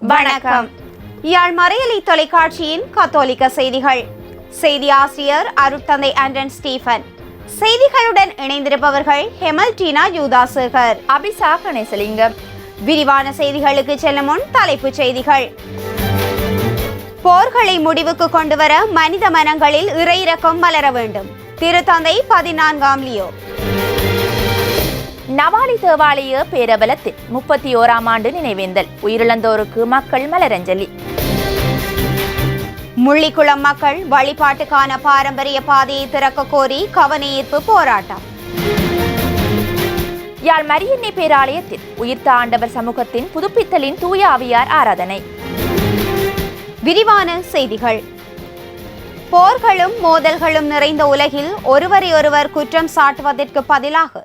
வணக்கம். யாழ் மறையலை தொலைக்காட்சியின் கத்தோலிக்க செய்திகள். செய்தி ஆசிரியர் அருட்தந்தை ஆண்டன் ஸ்டீபன். செய்திகளுடன் இணைந்திருப்பவர்கள் ஹெமல்டீனா யூதாசேகர், அபிசா கணேசலிங்கம். விரிவான செய்திகளுக்கு செல்லும் முன் தலைப்புச் செய்திகள். போர்களை முடிவுக்கு கொண்டுவர மனித மனங்களில் இறையிரக்கம் மலர வேண்டும். திருத்தந்தை 14ஆம் லியோ. நவாலி தேவாலய பேரபலத்தில் 31ஆம் ஆண்டு நினைவேந்தல். உயிரிழந்தோருக்கு மக்கள் மலரஞ்சலி. முள்ளிக்குளம் மக்கள் வழிபாட்டுக்கான பாரம்பரிய பாதையை திறக்க கோரி கவனஈர்ப்பு போராட்டம். யாழ் மரியன்னை பேராலயத்தில் உயிர்த்த ஆண்டவர் சமூகத்தின் புதுப்பித்தலின் தூய ஆவியார் ஆராதனை. விரிவான செய்திகள். போர்களும் மோதல்களும் நிறைந்த உலகில் ஒருவரையொருவர் குற்றம் சாட்டுவதற்கு பதிலாக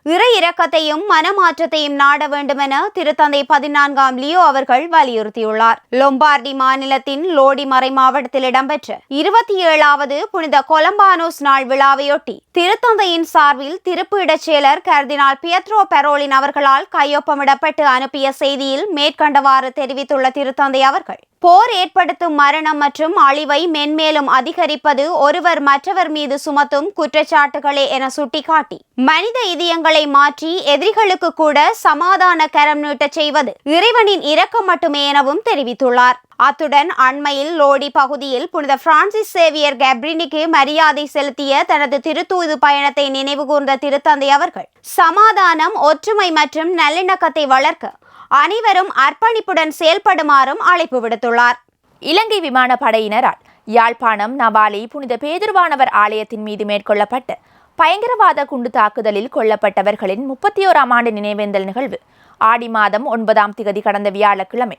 இறை இரக்கத்தையும் மனமாற்றத்தையும் நாட வேண்டுமென திருத்தந்தை 14ஆம் லியோ அவர்கள் வலியுறுத்தியுள்ளார். லொம்பார்டி மாநிலத்தின் லோடி மறை மாவட்டத்தில் இடம்பெற்ற 27வது புனித கொலம்பானோஸ் நாள் விழாவையொட்டி திருத்தந்தையின் சார்பில் திருப்பு இடச்செயலர் கர்தினால் பியத்ரோ பெரோலின் அவர்களால் கையொப்பமிடப்பட்டு அனுப்பிய செய்தியில் மேற்கண்டவாறு தெரிவித்துள்ள திருத்தந்தை அவர்கள், போர் ஏற்படுத்தும் மரணம் மற்றும் அழிவை மென்மேலும் அதிகரிப்பது ஒருவர் மற்றவர் மீது சுமத்தும் குற்றச்சாட்டுகளே என சுட்டிக்காட்டி, மனித இதயங்களை மாற்றி எதிரிகளுக்கு கூட சமாதான கரம் நீட்டச் செய்வது இறைவனின் இரக்கம் மட்டுமே எனவும் தெரிவித்துள்ளார். அத்துடன் அண்மையில் லோடி பகுதியில் புனித பிரான்சிஸ் சேவியர் கேப்ரினிக்கு மரியாதை செலுத்திய தனது திருத்தூது பயணத்தை நினைவுகூர்ந்த திருத்தந்தை அவர்கள், சமாதானம், ஒற்றுமை மற்றும் நல்லிணக்கத்தை வளர்க்க அனைவரும் அர்ப்பணிப்புடன் செயல்படுமாறும் அழைப்பு விடுத்துள்ளார். இலங்கை விமானப்படையினரால் யாழ்ப்பாணம் நவாலி புனித பேதுருவானவர் ஆலயத்தின் மீது மேற்கொள்ளப்பட்ட பயங்கரவாத குண்டு தாக்குதலில் கொல்லப்பட்டவர்களின் 31ஆம் ஆண்டு நினைவேந்தல் நிகழ்வு ஆடி மாதம் 9ஆம் திகதி கடந்த வியாழக்கிழமை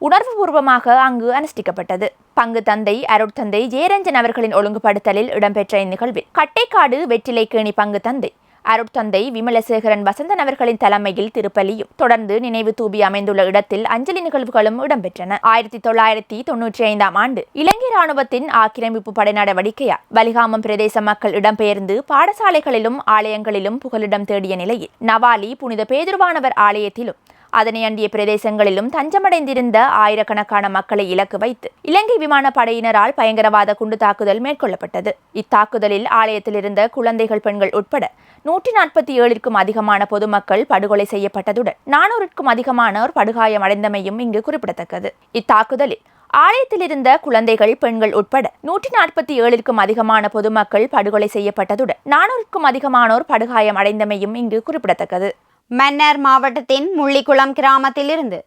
உணர்வுபூர்வமாக அங்கு அனுஷ்டிக்கப்பட்டது. பங்கு தந்தை அருட்தந்தை ஜெயரஞ்சன் அவர்களின் ஒழுங்குபடுத்தலில் இடம்பெற்ற இந்நிகழ்வில் கட்டைக்காடு வெற்றிலைக்கேணி பங்கு தந்தை அருட்தந்தை விமலசேகரன் வசந்தன் அவர்களின் தலைமையில் திருப்பலியும் தொடர்ந்து நினைவு தூபி அமைந்துள்ள இடத்தில் அஞ்சலி நிகழ்வுகளும் இடம்பெற்றன. 1995ஆம் ஆண்டு இலங்கை ராணுவத்தின் ஆக்கிரமிப்பு படை நடவடிக்கையால் வலிகாமம் பிரதேச மக்கள் இடம்பெயர்ந்து பாடசாலைகளிலும் ஆலயங்களிலும் புகலிடம் தேடிய நிலையில் நவாலி புனித பேதுருவானவர் ஆலயத்திலும் அதனை அண்டிய பிரதேசங்களிலும் தஞ்சமடைந்திருந்த ஆயிரக்கணக்கான மக்களை இலக்கு வைத்து இலங்கை விமானப்படையினரால் பயங்கரவாத குண்டு தாக்குதல் மேற்கொள்ளப்பட்டது. இத்தாக்குதலில் ஆலயத்தில் இருந்த குழந்தைகள், பெண்கள் உட்பட 147க்கும் அதிகமான பொதுமக்கள் படுகொலை செய்யப்பட்டதுடன் 400க்கும் அதிகமானோர் படுகாயம் அடைந்தமையும் இங்கு குறிப்பிடத்தக்கது. இத்தாக்குதலில் ஆலயத்தில் இருந்த குழந்தைகள், பெண்கள் உட்பட 147க்கும் அதிகமான பொதுமக்கள் படுகொலை செய்யப்பட்டதுடன் 400க்கும் அதிகமானோர் படுகாயம் அடைந்தமையும் இங்கு குறிப்பிடத்தக்கது. மன்னார் மாவட்டத்தின் முள்ளிக்குளம் கிராமத்தில் இருந்து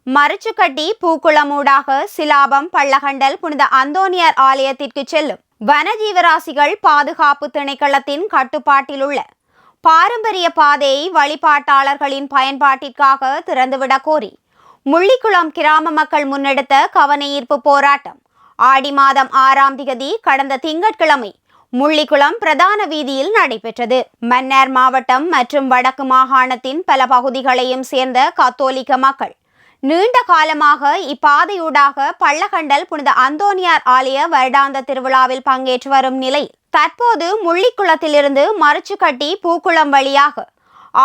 மரிச்சுக்கட்டி பூக்குளமூடாக சிலாபம் பள்ளகண்டல் புனித அந்தோனியார் ஆலயத்திற்கு செல்லும் வனஜீவராசிகள் பாதுகாப்பு திணைக்களத்தின் கட்டுப்பாட்டில் உள்ள பாரம்பரிய பாதையை வழிபாட்டாளர்களின் பயன்பாட்டிற்காக திறந்துவிட கோரி முள்ளிக்குளம் கிராம மக்கள் முன்னெடுத்த கவனஈர்ப்பு போராட்டம் ஆடி மாதம் 6ஆம் திகதி கடந்த திங்கட்கிழமை முள்ளிக்குளம் பிரதான வீதியில் நடைபெற்றது. மன்னார் மாவட்டம் மற்றும் வடக்கு மாகாணத்தின் பல பகுதிகளையும் சேர்ந்த கத்தோலிக்க மக்கள் நீண்ட காலமாக இப்பாதையூடாக பள்ளகண்டல் புனித அந்தோனியார் ஆலய வருடாந்த திருவிழாவில் பங்கேற்று வரும் நிலையில் தற்போது முள்ளிக்குளத்திலிருந்து மரிச்சுக்கட்டி பூக்குளம் வழியாக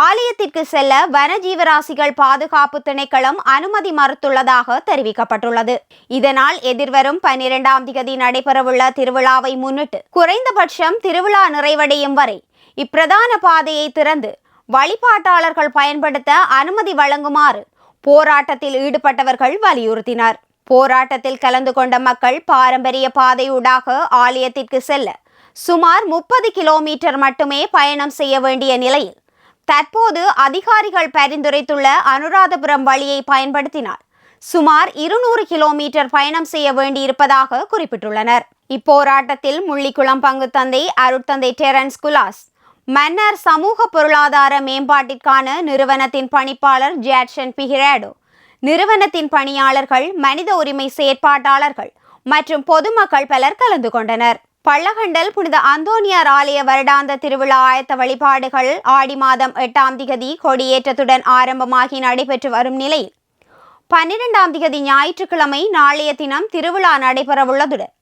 ஆலயத்திற்கு செல்ல வனஜீவராசிகள் பாதுகாப்பு திணைக்களம் அனுமதி மறுத்துள்ளதாக தெரிவிக்கப்பட்டுள்ளது. இதனால் எதிர்வரும் 12ஆம் திகதி நடைபெறவுள்ள திருவிழாவை முன்னிட்டு குறைந்தபட்சம் திருவிழா நிறைவடையும் வரை இப்பிரதான பாதையை திறந்து வழிபாட்டாளர்கள் பயன்படுத்த அனுமதி வழங்குமாறு போராட்டத்தில் ஈடுபட்டவர்கள் வலியுறுத்தினர். போராட்டத்தில் கலந்து கொண்ட மக்கள் பாரம்பரிய பாதையூடாக ஆலயத்திற்கு செல்ல சுமார் 30 கிலோமீட்டர் மட்டுமே பயணம் செய்ய வேண்டிய நிலையில் தற்போது அதிகாரிகள் பரிந்துரைத்துள்ள அனுராதபுரம் வழியை பயன்படுத்தினால் சுமார் 200 கிலோமீட்டர் பயணம் செய்ய வேண்டியிருப்பதாக குறிப்பிட்டுள்ளனர். இப்போராட்டத்தில் முள்ளிக்குளம் பங்கு தந்தை அருட்தந்தை டெரன்ஸ் குலாஸ், மன்னார் சமூக பொருளாதார மேம்பாட்டிற்கான நிறுவனத்தின் பணிப்பாளர் ஜாட்சன் பிஹிராடோ, நிறுவனத்தின் பணியாளர்கள், மனித உரிமை செயற்பாட்டாளர்கள் மற்றும் பொதுமக்கள் பலர் கலந்து கொண்டனர். பள்ளகண்டல் புனித அந்தோனியார் ஆலய வருடாந்த திருவிழா ஆயத்த வழிபாடுகள் ஆடி மாதம் 8ஆம் திகதி கொடியேற்றத்துடன் ஆரம்பமாகி நடைபெற்று வரும் நிலையில் 12ஆம் திகதி ஞாயிற்றுக்கிழமை நாளைய தினம் திருவிழா நடைபெறவுள்ளதுடன்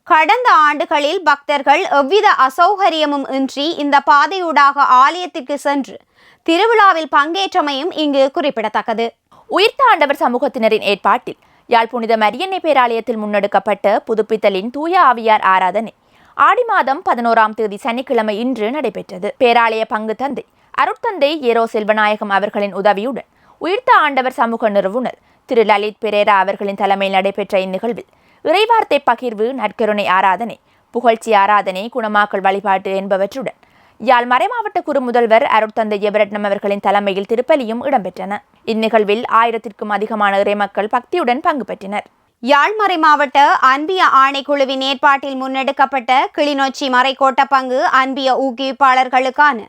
கடந்த ஆண்டுகளில் பக்தர்கள் எவ்வித அசௌகரியமும் இன்றி இந்த பாதையூடாக ஆலயத்திற்கு சென்று திருவிழாவில் பங்கேற்றமையும் இங்கு குறிப்பிடத்தக்கது. உயிர்த்த ஆண்டவர் சமூகத்தினரின் ஏற்பாட்டில் யாழ் புனித மரியன்னை பேராலயத்தில் முன்னெடுக்கப்பட்ட புதுப்பித்தலின் தூய ஆவியார் ஆராதனை ஆடி மாதம் 11ஆம் தேதி சனிக்கிழமை இன்று நடைபெற்றது. பேராலய பங்கு தந்தை அருட்தந்தை ஏரோ செல்வநாயகம் அவர்களின் உதவியுடன் உயிர்த்த ஆண்டவர் சமூக நிறுவனர் திரு லலித் பெரேரா அவர்களின் தலைமையில் நடைபெற்ற இந்நிகழ்வில் இறைவார்த்தை பகிர்வு, நற்கருணை ஆராதனை, புகழ்ச்சி ஆராதனை, குணமாக்கல் வழிபாட்டு என்பவற்றுடன் யாழ் மறைமாவட்ட குரு முதல்வர் அருட்தந்தை எவரட்னம் அவர்களின் தலைமையில் திருப்பலியும் இடம்பெற்றன. இந்நிகழ்வில் 1000க்கும் அதிகமான இறைமக்கள் பக்தியுடன் பங்கு பெற்றனர். யாழ் மறைமாவட்ட அன்பிய ஆணைக்குழுவின் ஏற்பாட்டில் முன்னெடுக்கப்பட்ட கிளிநொச்சி மறைக்கோட்ட பங்கு அன்பிய ஊக்குவிப்பாளர்களுக்கான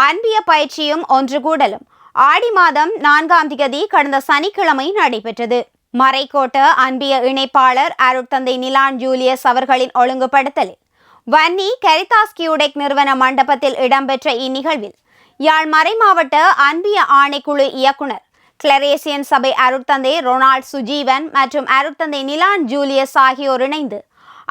அன்பிய பயிற்சியும் ஒன்று கூடலும் ஆடி மாதம் 4ஆம் தேதி கடந்த சனிக்கிழமை நடைபெற்றது. மறைக்கோட்ட அன்பிய இணைப்பாளர் அருட்தந்தை நிலான் ஜூலியஸ் அவர்களின் ஒழுங்குபடுத்தலில் வன்னி கரிதாஸ் கியூடெக் நிறுவன மண்டபத்தில் இடம்பெற்ற இந்நிகழ்வில் யாழ் மறைமாவட்ட அன்பிய ஆணைக்குழு இயக்குனர் கிளரேசியன் சபை அருட்தந்தை ரொனால்ட் சுஜீவன் மற்றும் அருட்தந்தை நிலான் ஜூலியஸ் ஆகியோர் இணைந்து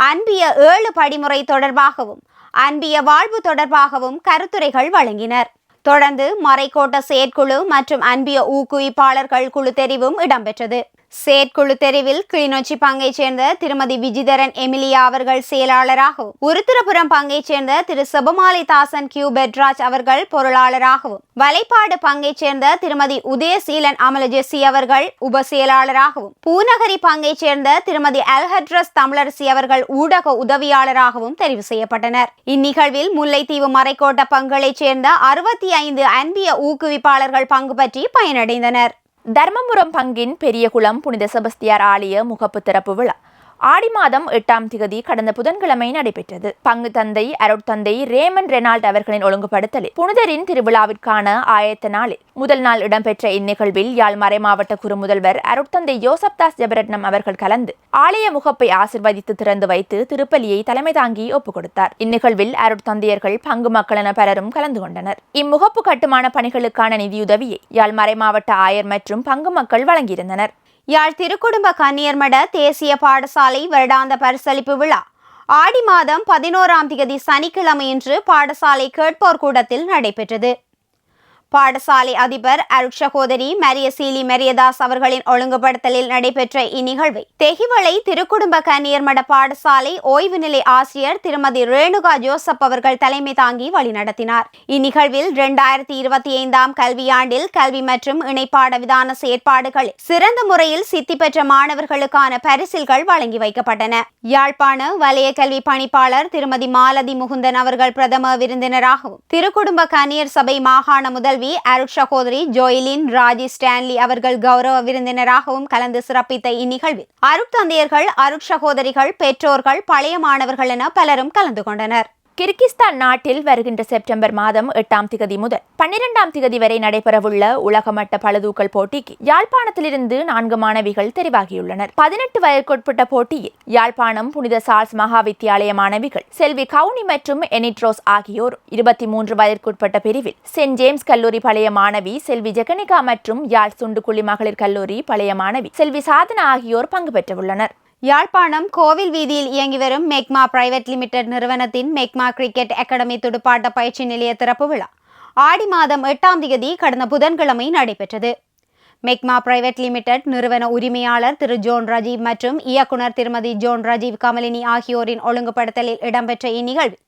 அன்பிய 7 படிமுறை தொடர்பாகவும் அன்பிய வாழ்வு தொடர்பாகவும் கருத்துரைகள் வழங்கினர். தொடர்ந்து மறைக்கோட்ட செயற்குழு மற்றும் அன்பிய ஊக்குவிப்பாளர்கள் குழு தெரிவும் இடம்பெற்றது. செயற்குழு தெரிவில் கிளிநொச்சி பங்கைச் சேர்ந்த திருமதி விஜிதரன் எமிலியா அவர்கள் செயலாளராகவும், உருத்திரபுரம் பங்கைச் சேர்ந்த திரு செபமாலை தாசன் கியூ பெட்ராஜ் அவர்கள் பொருளாளராகவும், வலைப்பாடு பங்கைச் சேர்ந்த திருமதி உதயசீலன் அமலஜெஸ்ஸி அவர்கள் உப செயலாளராகவும், பூநகரி பங்கைச் சேர்ந்த திருமதி அல்ஹட்ரஸ் தமிழரசி அவர்கள் ஊடக உதவியாளராகவும் தெரிவு செய்யப்பட்டனர். இந்நிகழ்வில் முல்லைத்தீவு மறைக்கோட்ட பங்களைச் சேர்ந்த 65 அன்பிய ஊக்குவிப்பாளர்கள் பங்கு பற்றி பயனடைந்தனர். தர்மபுரம் பங்கின் பெரியகுளம் புனித செபஸ்தியார் ஆலய முகப்பு திறப்பு விழா ஆடி மாதம் 8ஆம் தேதி கடந்த புதன்கிழமை நடைபெற்றது. பங்கு தந்தை அருட்தந்தை ரேமன் ரெனால்ட் அவர்களின் ஒழுங்குபடுத்தலில் புனிதரின் திருவிழாவிற்கான ஆயத்த நாளில் முதல் நாள் இடம்பெற்ற இந்நிகழ்வில் யாழ் மறைமாவட்ட குரு முதல்வர் அருட்தந்தை யோசப்தாஸ் ஜெபரட்னம் அவர்கள் கலந்து ஆலய முகப்பை ஆசிர்வதித்து திறந்து வைத்து திருப்பலியை தலைமை தாங்கி ஒப்புக் கொடுத்தார். இந்நிகழ்வில் அருட்தந்தையர்கள், பங்கு மக்கள் என பலரும் கலந்து கொண்டனர். இம்முகப்பு கட்டுமான பணிகளுக்கான நிதியுதவியை யாழ் மறைமாவட்ட ஆயர் மற்றும் பங்கு மக்கள் வழங்கியிருந்தனர். யாழ் திருக்குடும்ப கன்னியர்மட தேசிய பாடசாலை வருடாந்த பரிசளிப்பு விழா ஆடி மாதம் 11ஆம் தேதி சனிக்கிழமையன்று பாடசாலை கேட்போர் கூடத்தில் நடைபெற்றது. பாடசாலை அதிபர் அருட்சகோதரி மரியசீலி மெரியதாஸ் அவர்களின் ஒழுங்குபடுத்தலில் நடைபெற்ற இந்நிகழ்வை தெஹிவளை திருக்குடும்ப கன்னியர்மட பாடசாலை ஓய்வு நிலை ஆசிரியர் திருமதி ரேணுகா ஜோசப் அவர்கள் தலைமை தாங்கி வழிநடத்தினார். இந்நிகழ்வில் 2025ஆம் கல்வியாண்டில் கல்வி மற்றும் இணைப்பாட விதான செயற்பாடுகளில் சிறந்த முறையில் சித்தி பெற்ற மாணவர்களுக்கான பரிசில்கள் வழங்கி வைக்கப்பட்டன. யாழ்ப்பாண வலய கல்வி பணிப்பாளர் திருமதி மாலதி முகுந்தன் அவர்கள் பிரதம விருந்தினராகவும், திருக்குடும்ப கன்னியர் சபை மாகாண முதல்வர் அருட்சகோதரி ஜோயிலின் ராஜி ஸ்டான்லி அவர்கள் கௌரவ விருந்தினராகவும் கலந்து சிறப்பித்த இந்நிகழ்வில் அருட்தந்தையர்கள், அருட்சகோதரிகள், பெற்றோர்கள், பழைய மாணவர்கள் என பலரும் கலந்து கொண்டனர். கிர்கிஸ்தான் நாட்டில் வருகின்ற செப்டம்பர் மாதம் 8ஆம் தேதி முதல் 12ஆம் தேதி வரை நடைபெறவுள்ள உலகமட்ட பளுதூக்கல் போட்டிக்கு யாழ்ப்பாணத்திலிருந்து 4 மாணவிகள் தெரிவாகியுள்ளனர். 18 வயதுக்குட்பட்ட போட்டியில் யாழ்ப்பாணம் புனித சார்ல்ஸ் மகா வித்தியாலய மாணவிகள் செல்வி கவுனி மற்றும் எனிட்ரோஸ் ஆகியோர், 23 வயதுக்குட்பட்ட பிரிவில் சென்ட் ஜேம்ஸ் கல்லூரி பழைய மாணவி செல்வி ஜெகனிகா மற்றும் யாழ் சுண்டுக்குழி மகளிர் கல்லூரி பழைய மாணவி செல்வி சாதனா ஆகியோர் பங்கு பெற்றுள்ளனர். யாழ்ப்பாணம் கோவில் வீதியில் இயங்கி வரும் மெக்மா பிரைவேட் லிமிடெட் நிறுவனத்தின் மெக்மா கிரிக்கெட் அகாடமி துடுப்பாட்ட பயிற்சி நிலைய திறப்பு விழா ஆடி மாதம் 8ஆம் தேதி கடந்த புதன்கிழமை நடைபெற்றது. மெக்மா பிரைவேட் லிமிடெட் நிறுவன உரிமையாளர் திரு ஜோன் ராஜீவ் மற்றும் இயக்குனர் திருமதி ஜோன் ராஜீவ் கமலினி ஆகியோரின் ஒழுங்குபடுத்தலில் இடம்பெற்ற இந்நிகழ்வில்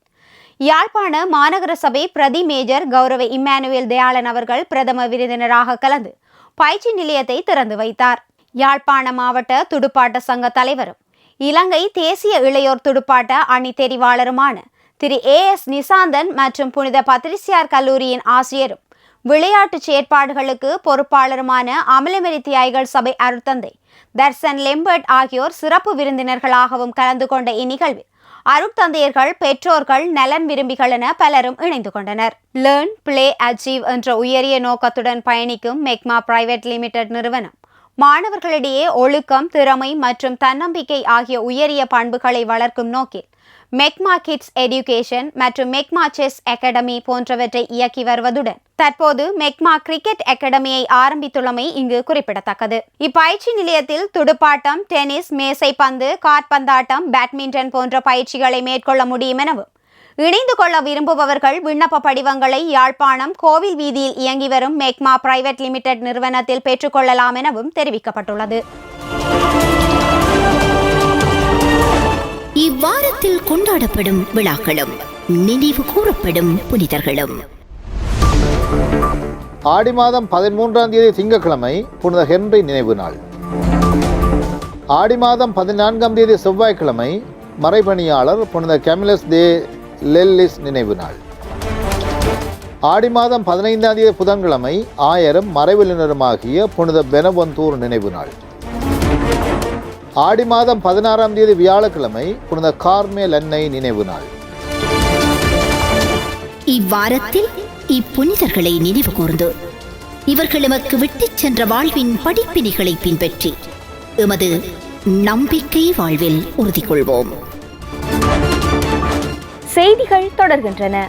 யாழ்ப்பாண மாநகர சபை பிரதி மேஜர் கௌரவ இம்மானுவேல் தயாளன் அவர்கள் பிரதம விருந்தினராக கலந்து பயிற்சி நிலையத்தை திறந்து வைத்தார். யாழ்ப்பாண மாவட்ட துடுப்பாட்ட சங்க தலைவரும் இலங்கை தேசிய இளையோர் துடுப்பாட்ட அணி தெரிவாளருமான திரு AS நிசாந்தன் மற்றும் புனித பத்திரிசியார் கல்லூரியின் ஆசிரியரும் விளையாட்டு செயற்பாடுகளுக்கு பொறுப்பாளருமான அமலமெரி தியாய்கள் சபை அருட்தந்தை தர்சன் லெம்பர்ட் ஆகியோர் சிறப்பு விருந்தினர்களாகவும் கலந்து கொண்ட இந்நிகழ்வில் அருட்தந்தையர்கள், பெற்றோர்கள், நலன் விரும்பிகள் என பலரும் இணைந்து கொண்டனர். லேர்ன், பிளே, அச்சீவ் என்ற உயரிய நோக்கத்துடன் பயணிக்கும் மெக்மா பிரைவேட் லிமிடெட் நிறுவனம் மாணவர்களிடையே ஒழுக்கம், திறமை மற்றும் தன்னம்பிக்கை ஆகிய உயரிய பண்புகளை வளர்க்கும் நோக்கில் மெக்மா கிட்ஸ் எடியூகேஷன் மற்றும் மெக்மா செஸ் அகாடமி போன்றவற்றை இயக்கி வருவதுடன் தற்போது மெக்மா கிரிக்கெட் அகாடமியை ஆரம்பித்துள்ளமை இங்கு குறிப்பிடத்தக்கது. இப்பயிற்சி நிலையத்தில் துடுப்பாட்டம், டென்னிஸ், மேசைப்பந்து, காற்பந்தாட்டம், பேட்மிண்டன் போன்ற பயிற்சிகளை மேற்கொள்ள முடியும் எனவும், இணைந்து கொள்ள விரும்புபவர்கள் விண்ணப்ப படிவங்களை யாழ்ப்பாணம் கோவில் வீதியில் இயங்கி வரும் மெக்மா பிரைவேட் லிமிடெட் நிறுவனத்தில் பெற்றுக்கொள்ளலாம் எனவும் தெரிவிக்கப்பட்டுள்ளது. இவ்வாரத்தில் கொண்டாடப்படும் விழாக்களும் நினைவு கூறப்படும் புனிதர்களும். ஆடி மாதம் 13ஆம் தேதி திங்கட்கிழமை புனித ஹென்றி நினைவு நாள். ஆடி மாதம் 14ஆம் தேதி செவ்வாய்க்கிழமை மறைபணியாளர் புனித கேமிலஸ் தே லெல்லிஸ் நினைவு நாள். ஆடி மாதம் 15ஆம் தேதி புதன்கிழமை ஆயரும் மறைவிலினருமாகிய புனித பெனவந்தூர் நினைவு நாள். ஆடி மாதம் 16ஆம் தேதி வியாழக்கிழமை புனித கார்மேல் அன்னை நினைவு நாள். இவ்வாரத்தில் இப்புனிதர்களை நினைவு கூர்ந்து இவர்கள் எமக்கு விட்டுச் சென்ற வாழ்வின் படிப்பினைகளை பின்பற்றி எமது நம்பிக்கை வாழ்வில் உறுதி கொள்வோம். செய்திகள் தொடர்கின்றன.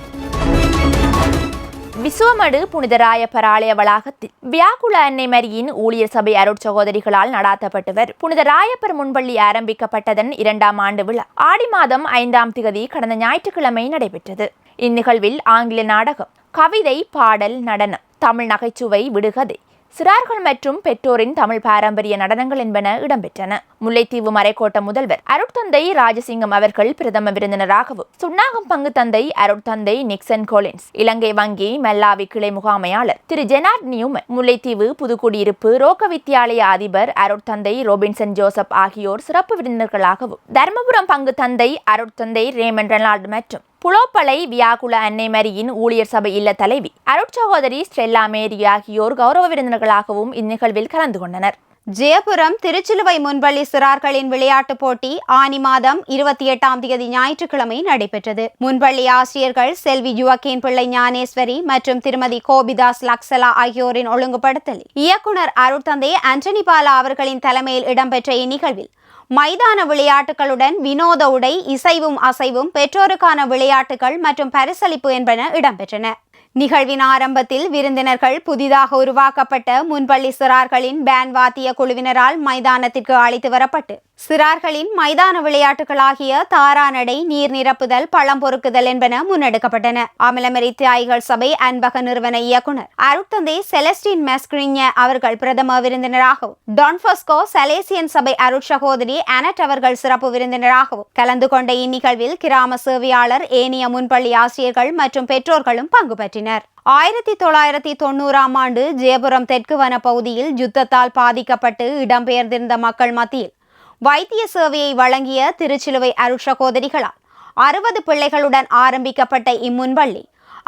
விசுவமடு புனித ராயப்பர் ஆலய வளாகத்தில் வியாக்குல அன்னை மரியின் ஊழியர் சபை அருட்சகோதரிகளால் நடாத்தப்பட்டு வரும் புனித ராயப்பர் முன்பள்ளி ஆரம்பிக்கப்பட்டதன் 2ஆம் ஆண்டு விழா ஆடி மாதம் 5ஆம் திகதி கடந்த ஞாயிற்றுக்கிழமை நடைபெற்றது. இந்நிகழ்வில் ஆங்கில நாடகம், கவிதை, பாடல், நடனம், தமிழ் நகைச்சுவை, விடுகதை, சிறார்கள் மற்றும் பெற்றோரின் தமிழ் பாரம்பரிய நடனங்கள் என்பன இடம்பெற்றன. முல்லைத்தீவு மறைக்கோட்ட முதல்வர் அருட்தந்தை ராஜசிங்கம் அவர்கள் பிரதம விருந்தினராகவும், சுன்னாகம் பங்கு தந்தை அருட்தந்தை நிக்சன் கோலின்ஸ், இலங்கை வங்கி மல்லாவி கிளை முகாமையாளர் திரு ஜெனார்ட் நியூமன், முல்லைத்தீவு புதுக்குடியிருப்பு ரோக்க வித்தியாலய அதிபர் அருட்தந்தை ரோபின்சன் ஜோசப் ஆகியோர் சிறப்பு விருந்தினர்களாகவும், தர்மபுரம் பங்கு தந்தை அருட்தந்தை ரேமன் ரெனால்டு மற்றும் புலோப்பளை வியாக்குல அன்னை மரியின் ஊழியர் சபை இல்ல தலைவி அருட்சகோதரி ஸ்டெல்லா மேரி ஆகியோர் கௌரவ விருந்தினர்களாகவும் இந்நிகழ்வில் கலந்து கொண்டனர். ஜெயபுரம் திருச்சிலுவை முன்பள்ளி சிறார்களின் விளையாட்டுப் போட்டி ஆனி மாதம் 28ஆம் தேதி ஞாயிற்றுக்கிழமை நடைபெற்றது. முன்பள்ளி ஆசிரியர்கள் செல்வி யுவக்கேன் பிள்ளை ஞானேஸ்வரி மற்றும் திருமதி கோபிதாஸ் லக்ஸலா ஆகியோரின் ஒழுங்குபடுத்தலில் இயக்குனர் அருட்தந்தை ஆண்டனி பாலா அவர்களின் தலைமையில் இடம்பெற்ற இந்நிகழ்வில் மைதான விளையாட்டுகளுடன் வினோத உடை, இசைவும் அசைவும், பெற்றோருக்கான விளையாட்டுகள் மற்றும் பரிசளிப்பு என்பன இடம்பெற்றன. நிகழ்வின் ஆரம்பத்தில் விருந்தினர்கள் புதிதாக உருவாக்கப்பட்ட முன்பள்ளி சிறார்களின் பேண்ட் வாத்திய குழுவினரால் மைதானத்திற்கு அழைத்து வரப்பட்டு சிறார்களின் மைதான விளையாட்டுகளாகிய தாராநடை, நீர் நிரப்புதல், பழம் பொறுக்குதல் என்பன முன்னெடுக்கப்பட்டன. அமலமரி தியாய்கள் சபை அன்பக நிறுவன இயக்குனர் அருட்தந்தை செலஸ்டின் மெஸ்கிரிஞ அவர்கள் பிரதம விருந்தினராகவும், டான்பாஸ்கோ சலேசியன் சபை அருட்சகோதரி அனட் அவர்கள் சிறப்பு விருந்தினராகவும் கலந்து கொண்ட இந்நிகழ்வில் கிராம சேவையாளர், ஏனைய முன்பள்ளி ஆசிரியர்கள் மற்றும் பெற்றோர்களும் பங்கு பற்றினர். 1990ஆம் ஆண்டு ஜெயபுரம் தெற்கு வன பகுதியில் யுத்தத்தால் பாதிக்கப்பட்டு இடம்பெயர்ந்திருந்த மக்கள் மத்தியில் வைத்திய சேவையை வழங்கிய திருச்சிலுவை அருட்சகோதரிகளால் 60 பிள்ளைகளுடன் ஆரம்பிக்கப்பட்ட இம்முன்பள்ளி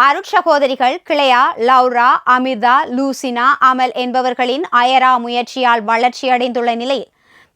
அருட்சகோதரிகள் கிளையா, லௌரா, அமிர்தா, லூசினா, அமல் என்பவர்களின் அயரா முயற்சியால் வளர்ச்சியடைந்துள்ள நிலையில்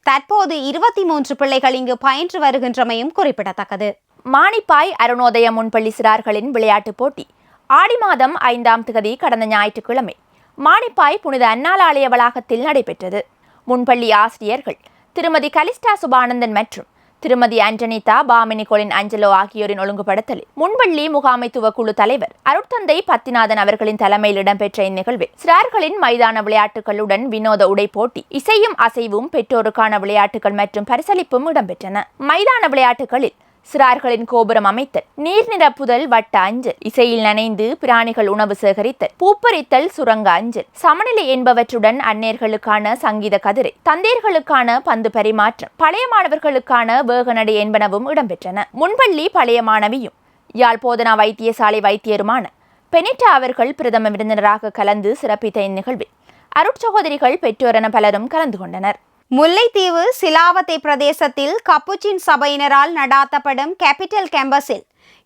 தற்போது 23 பிள்ளைகள் இங்கு பயின்று வருகின்றமையும் குறிப்பிடத்தக்கது. மானிப்பாய் அருணோதய முன்பள்ளி சிறார்களின் விளையாட்டுப் போட்டி ஆடி மாதம் 5ஆம் திகதி கடந்த ஞாயிற்றுக்கிழமை மானிப்பாய் புனித அன்னாள் ஆலய வளாகத்தில் நடைபெற்றது. முன்பள்ளி ஆசிரியர்கள் திருமதி கலிஸ்டா சுபானந்தன் மற்றும் திருமதி ஆண்டனிதா பாமினிகோலின் அஞ்சலோ ஆகியோரின் ஒழுங்குபடுத்தலில் முன்பள்ளி முகாமைத்துவ குழு தலைவர் அருட்தந்தை பத்திநாதன் அவர்களின் தலைமையில் இடம்பெற்ற இந்நிகழ்வில் சிறார்களின் மைதான விளையாட்டுகளுடன் வினோத உடை போட்டி, இசையும் அசைவும், பெற்றோருக்கான விளையாட்டுகள் மற்றும் பரிசளிப்பும் இடம்பெற்றன. மைதான விளையாட்டுகளில் சிறார்களின் கோபுரம் அமைத்தல், நீர் நிரப்புதல், வட்ட அஞ்சல், இசையில் நனைந்து பிராணிகள் உணவு சேகரித்தல், பூப்பறித்தல், சுரங்க அஞ்சல், சமநிலை என்பவற்றுடன் அந்நேர்களுக்கான சங்கீத கதிரை, தந்தையர்களுக்கான பந்து பரிமாற்றம், பழைய மாணவர்களுக்கான வேகநடை என்பனவும் இடம்பெற்றன. முன்பள்ளி பழைய மாணவியும் யாழ் போதனா வைத்தியசாலை வைத்தியருமான பெனிட்டா அவர்கள் பிரதம விருந்தினராக கலந்து சிறப்பித்த இந்நிகழ்வில் அருட்சகோதரிகள், பெற்றோர் என பலரும் கலந்து கொண்டனர். முல்லைத்தீவு சிலாவத்தை பிரதேசத்தில் கப்புச்சின் சபையினரால் நடாத்தப்படும் கேபிட்டல் கேம்பஸில்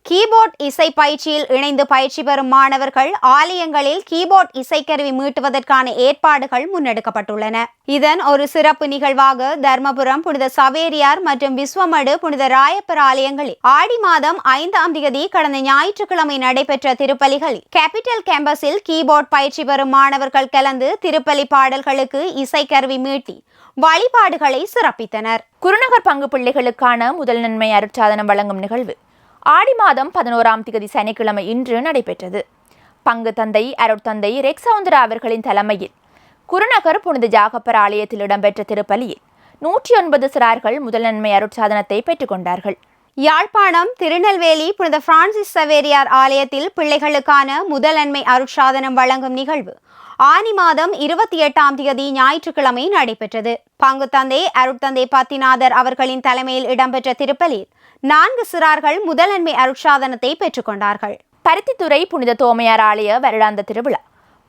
கீபோர்ட் இசை பயிற்சியில் இணைந்து பயிற்சி பெறும் மாணவர்கள் ஆலயங்களில் கீபோர்ட் இசைக்கருவி மீட்டுவதற்கான ஏற்பாடுகள் முன்னெடுக்கப்பட்டுள்ளன. இதன் ஒரு சிறப்பு நிகழ்வாக தர்மபுரம் புனித சவேரியார் மற்றும் விஸ்வமடு புனித ராயப்பர் ஆலயங்களில் ஆடி மாதம் 5ஆம் தேதி கடந்த ஞாயிற்றுக்கிழமை நடைபெற்ற திருப்பலிகளில் கேபிட்டல் கேம்பஸில் கீபோர்ட் பயிற்சி பெறும் மாணவர்கள் கலந்து திருப்பலி பாடல்களுக்கு இசைக்கருவி மீட்டி வழிபாடுகளை சிறப்பித்தனர். குருநகர் பங்கு பிள்ளைகளுக்கான முதல் நன்மை அருட்சாதனம் வழங்கும் நிகழ்வு ஆடி மாதம் 11ஆம் தேதி சனிக்கிழமை இன்று நடைபெற்றது. பங்கு தந்தை அருட்தந்தை ரெக்ஸவுந்தரா அவர்களின் தலைமையில் குருநகர் புனித ஜாகப்பர் ஆலயத்தில் இடம்பெற்ற திருப்பலியில் 109 சிறார்கள் முதல் நன்மை அருட்சாதனத்தை பெற்றுக்கொண்டார்கள். யாழ்ப்பாணம் திருநெல்வேலி புனித பிரான்சிஸ் சவேரியார் ஆலயத்தில் பிள்ளைகளுக்கான முதல் நன்மை அருட்சாதனம் வழங்கும் நிகழ்வு ஆனி மாதம் 28ஆம் தேதி ஞாயிற்றுக்கிழமை நடைபெற்றது. பங்குத்தந்தை அருட்தந்தை பத்திநாதர் அவர்களின் தலைமையில் இடம்பெற்ற திருப்பலியில் 4 சிறார்கள் முதலன்மை அருட்சாதனத்தை பெற்றுக்கொண்டார்கள். பருத்தித்துறை புனித தோமையார் ஆலய வருடாந்த திருவிழா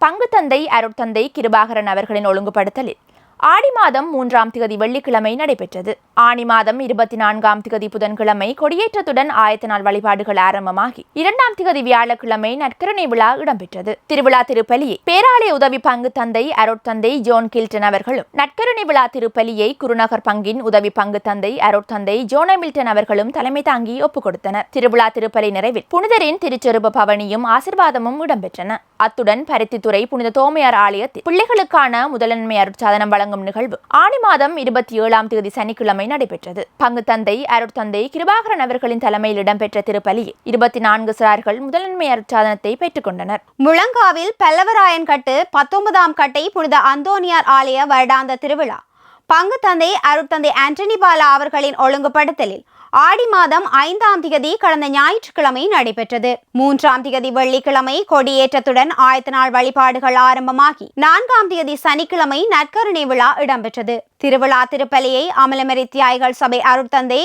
பங்குத்தந்தை அருட்தந்தை கிருபாகரன் அவர்களின் ஒழுங்குபடுத்தலில் ஆடி மாதம் 3ஆம் தேதி வெள்ளிக்கிழமை நடைபெற்றது. ஆனி மாதம் 24ஆம் தேதி புதன்கிழமை கொடியேற்றத்துடன் ஆயத்த நாள் வழிபாடுகள் ஆரம்பமாகி 2ஆம் தேதி வியாழக்கிழமை நற்கருணை விழா இடம்பெற்றது. திருவிழா திருப்பலியை பேராலய உதவி பங்கு தந்தை அருட்தந்தை ஜோன் கில்டன் அவர்களும், நற்கருணை விழா திருப்பலியை குருநகர் பங்கின் உதவி பங்கு தந்தை அருட்தந்தை ஜோன் மில்டன் அவர்களும் தலைமை தாங்கி ஒப்புக் கொடுத்தனர். திருவிழா திருப்பலி நிறைவில் புனிதரின் திருச்சொரூப பவனியும் ஆசிர்வாதமும் இடம்பெற்றன. அத்துடன் பருத்தித்துறை புனித தோமையார் ஆலயத்தில் பிள்ளைகளுக்கான முதலன்மை அருட்சாதனம் வழங்கும் நிகழ்வு ஆனி மாதம் 27ஆம் தேதி சனிக்கிழமை நடைபெற்றது. பங்கு தந்தை அருட்தந்தை கிருபாகரன் அவர்களின் தலைமையில் இடம்பெற்ற திருப்பலியில் 24 சிறார்கள் முதலன்மை அருட்சாதனத்தை பெற்றுக் கொண்டனர். முழங்காவில் பல்லவராயன் கட்டு 19ஆம் கட்டை புனித அந்தோனியார் ஆலய வருடாந்த திருவிழா பங்கு தந்தை அருட்தந்தை ஆண்டனி பாலா அவர்களின் ஒழுங்குபடுத்தலில் ஆடி மாதம் 5ஆம் தேதி கடந்த ஞாயிற்றுக்கிழமை நடைபெற்றது. 3ஆம் தேதி வெள்ளிக்கிழமை கொடியேற்றத்துடன் ஆயத்த நாள் வழிபாடுகள் ஆரம்பமாகி 4ஆம் தேதி சனிக்கிழமை நற்கருணை விழா இடம்பெற்றது. திருவிழா திருப்பலியை அமலமரி தியாய்கள் சபை அருட்தந்தை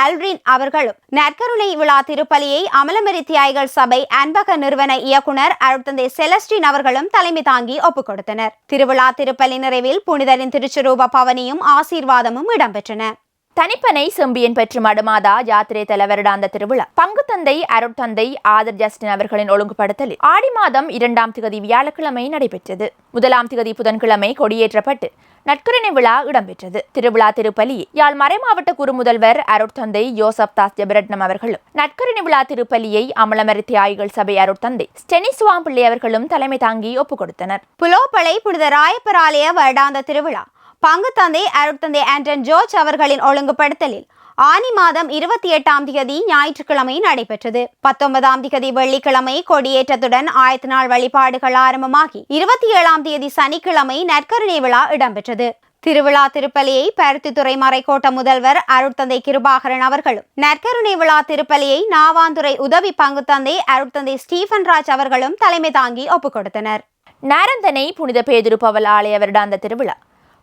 ஆல்ரின் அவர்களும், நற்கருணை விழா திருப்பலியை அமலமரி தியாய்கள் சபை அன்பக நிறுவன இயக்குனர் அருட்தந்தை செலஸ்டின் அவர்களும் தலைமை தாங்கி ஒப்புக் கொடுத்தனர். திருவிழா திருப்பலி நிறைவில் புனிதரின் திருச்சொரூப பவனியும் ஆசீர்வாதமும் இடம்பெற்றன. தனிப்பனை செம்பியன் பெற்று மடுமாதா யாத்திரை தலைவரிடாந்த திருவிழா பங்கு தந்தை அருட்தந்தை ஆதர் ஜஸ்டின் அவர்களின் ஒழுங்குபடுத்தலில் ஆடி மாதம் 2ஆம் தேதி வியாழக்கிழமை நடைபெற்றது. 1ஆம் தேதி புதன்கிழமை கொடியேற்றப்பட்டு நற்கருணை விழா இடம்பெற்றது. திருவிழா திருப்பலியை யாழ் மறைமாவட்ட குறுமுதல்வர் அருட்தந்தை யோசப் தாஸ் ஜெபரட்னம் அவர்களும், நற்கருணை விழா திருப்பலியை அமலமரி தியாய்கள் சபை அருட்தந்தை ஸ்டெனிசுவாம் பிள்ளை அவர்களும் தலைமை தாங்கி ஒப்புக் கொடுத்தனர். புலோப்பளை புனித ராயப்பர் ஆலய வருடாந்த திருவிழா பங்கு தந்தை அருட்தந்தை ஆண்டன் ஜோர்ஜ் அவர்களின் ஒழுங்குபடுத்தலில் ஆனி மாதம் 28ஆம் தேதி ஞாயிற்றுக்கிழமை நடைபெற்றது. 19ஆம் தேதி வெள்ளிக்கிழமை கொடியேற்றத்துடன் ஆயத்த நாள் வழிபாடுகள் ஆரம்பமாகி 27ஆம் தேதி சனிக்கிழமை நற்கருணை விழா இடம்பெற்றது. திருவிழா திருப்பலியை பருத்தித்துறை மறைக்கோட்ட முதல்வர் அருட்தந்தை கிருபாகரன் அவர்களும், நற்கருணை விழா திருப்பலியை நாவாந்துறை உதவி பங்கு தந்தை அருட்தந்தை ஸ்டீஃபன் ராஜ் அவர்களும் தலைமை தாங்கி ஒப்புக் கொடுத்தனர். நாரந்தனை புனித பேதுரு பவல் ஆலய வருடாந்த திருவிழா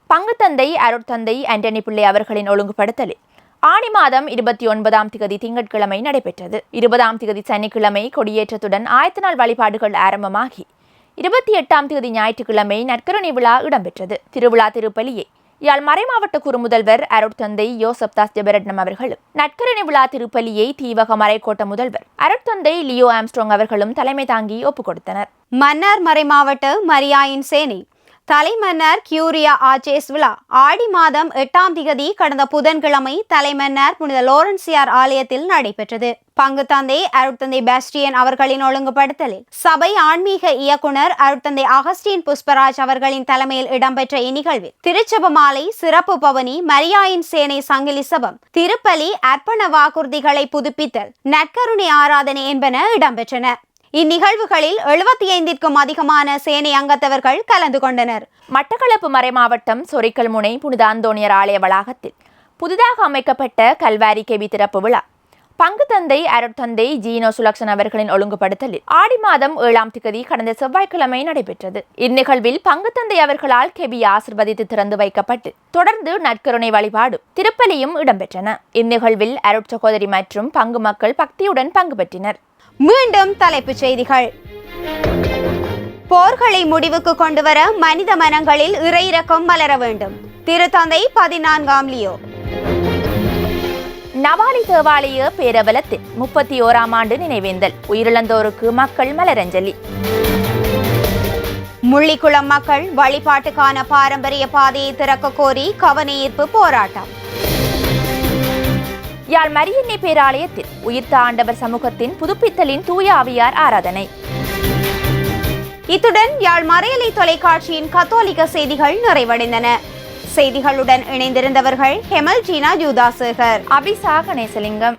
பங்கு தந்தை அருட்தந்தை ஆண்டனி பிள்ளை அவர்களின் ஒழுங்குபடுத்தலில் ஆனி மாதம் 29ஆம் தேதி திங்கட்கிழமை நடைபெற்றது. 20ஆம் தேதி சனிக்கிழமை கொடியேற்றத்துடன் ஆயத்த நாள் வழிபாடுகள் ஆரம்பமாகி 28ஆம் தேதி ஞாயிற்றுக்கிழமை நற்கருணை விழா இடம்பெற்றது. திருவிழா திருப்பலியை யாழ் மறைமாவட்ட குறுமுதல்வர் அருட்தந்தை யோசப் தாஸ் ஜெபரட்னம் அவர்களும், நற்கருணை விழா திருப்பலியை தீவக மறைக்கோட்ட முதல்வர் அருட்தந்தை லியோ ஆம்ஸ்ட்ராங் அவர்களும் தலைமை தாங்கி ஒப்புக் கொடுத்தனர். மன்னார் மறைமாவட்ட மரியாயின் சேனை தலைமன்னர் கியூரியா ஆச்சேஸ் விழா ஆடி மாதம் 8ஆம் தேதி கடந்த புதன்கிழமை தலைமன்னர் புனித லோரன்சியார் ஆலயத்தில் நடைபெற்றது. பங்கு தந்தை அருட்தந்தை பாஸ்டியன் அவர்களின் ஒழுங்குபடுத்தலில் சபை ஆன்மீக இயக்குனர் அருட்தந்தை அகஸ்டின் புஷ்பராஜ் அவர்களின் தலைமையில் இடம்பெற்ற இந்நிகழ்வில் திருச்செப மாலை, சிறப்பு பவனி, மரியாயின் சேனை சங்கிலி சபம், திருப்பலி, அர்ப்பண வாக்குறுதிகளை புதுப்பித்தல், நற்கருணை ஆராதனை என்பன இடம்பெற்றன. இந்நிகழ்வுகளில் 75க்கும் அதிகமான சேனை அங்கத்தவர்கள் கலந்து கொண்டனர். மட்டக்களப்பு மறைமாவட்டம் சொரிக்கல் முனை புனித அந்தோனியர் ஆலய வளாகத்தில் புதிதாக அமைக்கப்பட்ட கல்வாரி கெபி திறப்பு விழா பங்கு தந்தை அருட்தந்தை ஜீனோ சுலக்ஷன் அவர்களின் ஒழுங்குபடுத்தலில் ஆடி மாதம் 7ஆம் தேதி கடந்த செவ்வாய்க்கிழமை நடைபெற்றது. இந்நிகழ்வில் பங்கு தந்தை அவர்களால் கெபி ஆசிர்வதித்து திறந்து வைக்கப்பட்டு தொடர்ந்து நற்கருணை வழிபாடும் திருப்பலியும் இடம்பெற்றன. இந்நிகழ்வில் அருட்சகோதரி மற்றும் பங்கு மக்கள் பக்தியுடன் பங்கு பெற்றனர். மீண்டும் தலைப்புச் செய்திகள். போர்களை முடிவுக்கு கொண்டுவர மனித மனங்களில் இறையிரக்கம் மலர வேண்டும். திருத்தந்தை 14ஆம் லியோ. நவாலி தேவாலய பேரவலத்தில் 31ஆம் ஆண்டு நினைவேந்தல், உயிரிழந்தோருக்கு மக்கள் மலரஞ்சலி. முள்ளிக்குளம் மக்கள் வழிபாட்டுக்கான பாரம்பரிய பாதையை திறக்க கோரி கவனஈர்ப்பு போராட்டம். யாழ் மரியன்னை பேராலயத்தில் உயிர்த்த ஆண்டவர் சமூகத்தின் புதுப்பித்தலின் தூய ஆவியார் ஆராதனை. இத்துடன் யாழ் மறையலை தொலைக்காட்சியின் கத்தோலிக்க செய்திகள் நிறைவடைந்தன. செய்திகளுடன் இணைந்திருந்தவர்கள் ஹெமல் ஜீனா ஜூதாசேகர், அபிசா கணேசலிங்கம்.